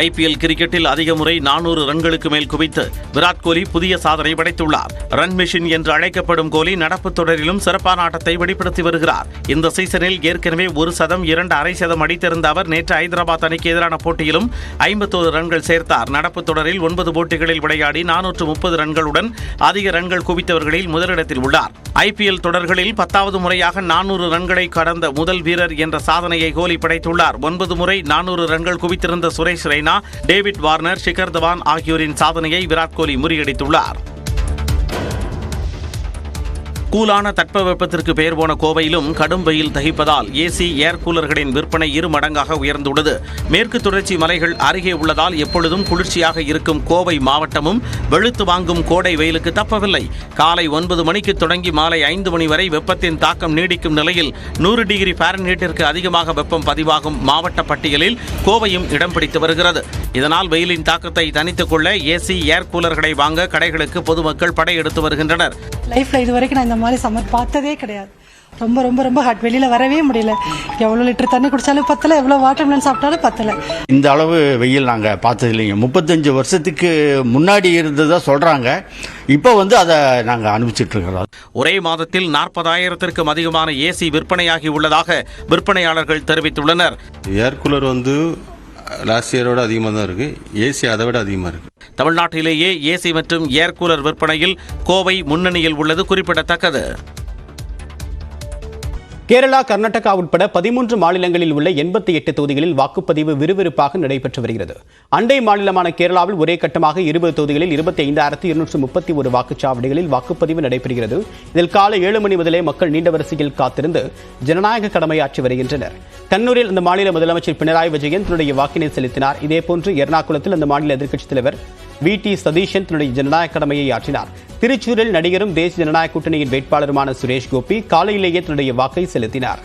IPL கிரிக்கெட்டில் அதிக முறை 400 ரன்களுக்கு மேல் குவித்து விராட் கோலி புதிய சாதனை படைத்துள்ளார். ரன் மிஷின் என்று அழைக்கப்படும் கோலி நடப்பு தொடரிலும் சிறப்பான ஆட்டத்தை வெளிப்படுத்தி வருகிறார். இந்த சீசனில் ஏற்கனவே 1 சதம் 2 அரை சதம் அடித்திருந்த அவர் நேற்று ஐதராபாத் அணிக்கு எதிரான போட்டியிலும் 51 ரன்கள் சேர்த்தார். நடப்பு தொடரில் 9 போட்டிகளில் விளையாடி 430 ரன்களுடன் அதிக ரன்கள் குவித்தவர்களில் முதலிடத்தில் உள்ளார். ஐபிஎல் தொடர்களில் 10வது முறையாக 400 ரன்களை கடந்த முதல் வீரர் என்ற சாதனையை கோலி படைத்துள்ளார். 9 முறை 400 ரன்கள் குவித்திருந்த சுரேஷ் ரெய்னா, டேவிட் வார்னர், ஷிகர் தவான் ஆகியோரின் சாதனையை விராட் கோலி முறியடித்துள்ளார். கூலான தட்பவெப்பத்திற்கு பெயர் போன கோவையிலும் கடும் வெயில் தகிப்பதால் ஏசி ஏர் கூலர்களின் விற்பனை 2 மடங்காக உயர்ந்துள்ளது. மேற்கு தொடர்ச்சி மலைகள் அருகே உள்ளதால் எப்பொழுதும் குளிர்ச்சியாக இருக்கும் கோவை மாவட்டமும் வெளுத்து வாங்கும் கோடை வெயிலுக்கு தப்பவில்லை. காலை 9 மணிக்கு தொடங்கி மாலை 5 மணி வரை வெப்பத்தின் தாக்கம் நீடிக்கும் நிலையில் 100 டிகிரி ஃபாரன்ஹீட்டிற்கு அதிகமாக வெப்பம் பதிவாகும் மாவட்ட பட்டியலில் கோவையும் இடம் பிடித்து வருகிறது. இதனால் வெயிலின் தாக்கத்தை தணித்துக் கொள்ள ஏசி ஏர் கூலர்களை வாங்க கடைகளுக்கு பொதுமக்கள் படையெடுத்து வருகின்றனர். லைஃப்ல இதுவரைக்கும் நான் இந்த மாதிரி சம்மர் பார்த்ததே கிடையாது. ரொம்ப ரொம்ப ரொம்ப ஹாட், வெளியில வரவே முடியல. எவ்வளவு லிட்டர் தண்ணி குடிச்சாலும் பத்தல, எவ்வளவு வாட்டர் மெலன் சாப்பிட்டாலும் பத்தல. இந்த அளவு வெயில் நாங்க பார்த்தது இல்லைங்க. 35 வருஷத்துக்கு முன்னாடி இருந்ததா சொல்றாங்க. இப்போ அதை நாங்க அனுபவிச்சுட்டு இருக்கிறோம். ஒரே மாதத்தில் 40,000த்திற்கும் அதிகமான ஏசி விற்பனையாகி உள்ளதாக விற்பனையாளர்கள் தெரிவித்துள்ளனர். ஏர் கூலர் லாஸ்ட் இயரோட அதிகமாக தான் இருக்கு. ஏசி அதை விட அதிகமாக இருக்கு. தமிழ்நாட்டிலேயே ஏசி மற்றும் ஏர் கூலர் விற்பனையில் கோவை முன்னணியில் உள்ளது குறிப்பிடத்தக்கது. கேரளா, கர்நாடகா உட்பட 13 மாநிலங்களில் உள்ள 88 தொகுதிகளில் வாக்குப்பதிவு விறுவிறுப்பாக நடைபெற்று வருகிறது. அண்டை மாநிலமான கேரளாவில் ஒரே கட்டமாக 20 தொகுதிகளில் 25,231 வாக்குச்சாவடிகளில் வாக்குப்பதிவு நடைபெறுகிறது. இதில் காலை 7 மணி முதலே மக்கள் நீண்ட வரிசையில் காத்திருந்து ஜனநாயக கடமையாற்றி வருகின்றனர். கண்ணூரில் அந்த மாநில முதலமைச்சர் பினராயி விஜயன் தன்னுடைய வாக்கினை செலுத்தினார். இதேபோன்று எர்ணாகுளத்தில் அந்த மாநில எதிர்க்கட்சித் தலைவர் VT சதீஷன் தன்னுடைய ஜனநாயக கடமையை ஆற்றினார். திருச்சூரில் நடிகரும் தேசிய ஜனநாயக கூட்டணியின் வேட்பாளருமான சுரேஷ் கோபி காலையிலேயே தன்னுடைய வாக்கை செலுத்தினார்.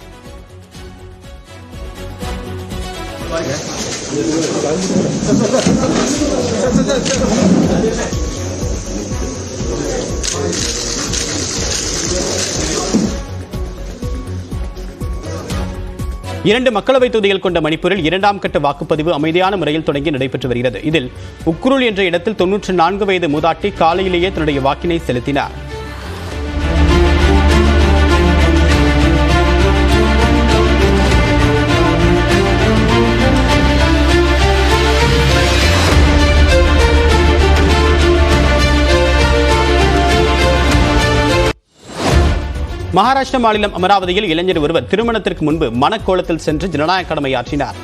இரண்டு மக்களவைத் தொகுதிகள் கொண்ட மணிப்பூரில் 2ஆம் கட்ட வாக்குப்பதிவு அமைதியான முறையில் தொடங்கி நடைபெற்று வருகிறது. இதில் உக்ருல் என்ற இடத்தில் 94 வயது மூதாட்டி காலையிலேயே தன்னுடைய வாக்கினை செலுத்தினார். மகாராஷ்டிரா மாநிலம் அமராவதியில் இளைஞர் ஒருவர் திருமணத்திற்கு முன்பு மனக்கோலத்தில் சென்று ஜனநாயக கடமையாற்றினார்.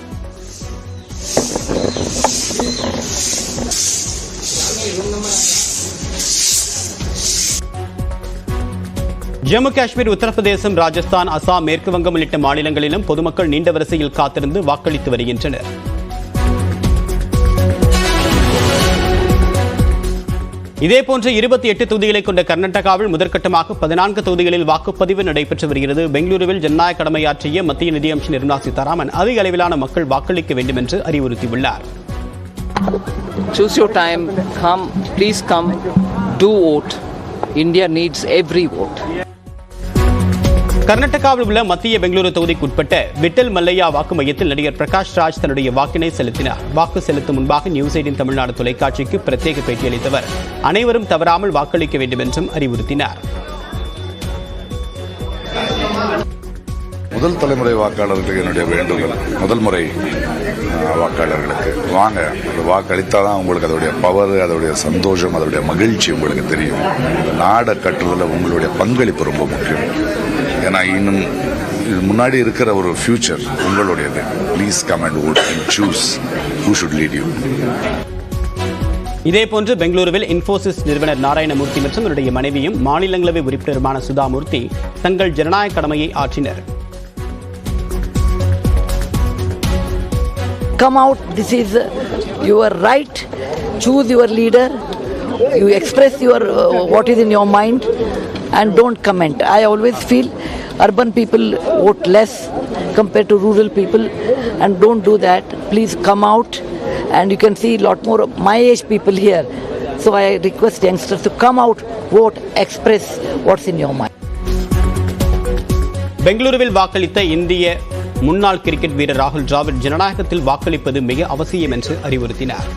ஜம்மு காஷ்மீர், உத்தரப்பிரதேசம், ராஜஸ்தான், அசாம், மேற்கு வங்கம் உள்ளிட்ட மாநிலங்களிலும் பொதுமக்கள் நீண்ட வரிசையில் காத்திருந்து வாக்களித்து வருகின்றனர். இதேபோன்று 28 தொகுதிகளை கொண்ட கர்நாடகாவில் முதற்கட்டமாக 14 தொகுதிகளில் வாக்குப்பதிவு நடைபெற்று வருகிறது. பெங்களூருவில் ஜனநாயக கடமையாற்றிய மத்திய நிதியமைச்சர் நிர்மலா சீதாராமன் அதிக அளவிலான மக்கள் வாக்களிக்க வேண்டும் என்று அறிவுறுத்தியுள்ளார். Choose your time, come, please come, do vote. India needs every vote. கர்நாடகாவில் உள்ள மத்திய பெங்களூரு தொகுதிக்குட்பட்ட விட்டல் மல்லையா வாக்கு மையத்தில் நடிகர் பிரகாஷ் ராஜ் தன்னுடைய வாக்கினை செலுத்தினார். வாக்கு செலுத்தும் முன்பாக நியூஸ் 18 தமிழ்நாடு தொலைக்காட்சிக்கு பிரத்யேக பேட்டியளித்தவர் அனைவரும் தவறாமல் வாக்களிக்க வேண்டும் என்றும் அறிவுறுத்தினார். முதல் தலைமுறை வாக்காளர்களுக்கு என்னுடைய வேண்டுகோள், முதல் முறை வாக்காளர்களுக்கு வாங்க, வாக்களித்தாதான் உங்களுக்கு அதோடைய பவர், அதோடைய சந்தோஷம், அதோடைய மகிழ்ச்சி உங்களுக்கு தெரியும். நாடை கட்டுறதுல உங்களுடைய பங்களிப்பு ரொம்ப முக்கியம். ஏன்னா இன்னும் முன்னாடி இருக்கிற ஒரு ஃபியூச்சர் உங்களுடையது. Please come and vote and choose who should lead you. இதேபோன்று பெங்களூருவில் இன்ஃபோசிஸ் நிறுவனர் நாராயணமூர்த்தி மற்றும் அவருடைய மனைவியும் மாநிலங்களவை உறுப்பினருமான சுதாமூர்த்தி தங்கள் ஜனநாயக கடமையை ஆற்றினர். Come out, this is your right. Choose your leader. You express your what is in your mind and don't comment. I always feel urban people vote less compared to rural people, and don't do that. Please come out, and you can see a lot more of my age people here. So I request youngsters to come out, vote, express what's in your mind. பெங்களூருவில் வாக்களித்த இந்திய முன்னாள் cricket வீரர் ராகுல் டிராவிட் ஜனநாயகத்தில் வாக்களிப்பது மிக அவசியம் என்று அறிவுறுத்தினார்.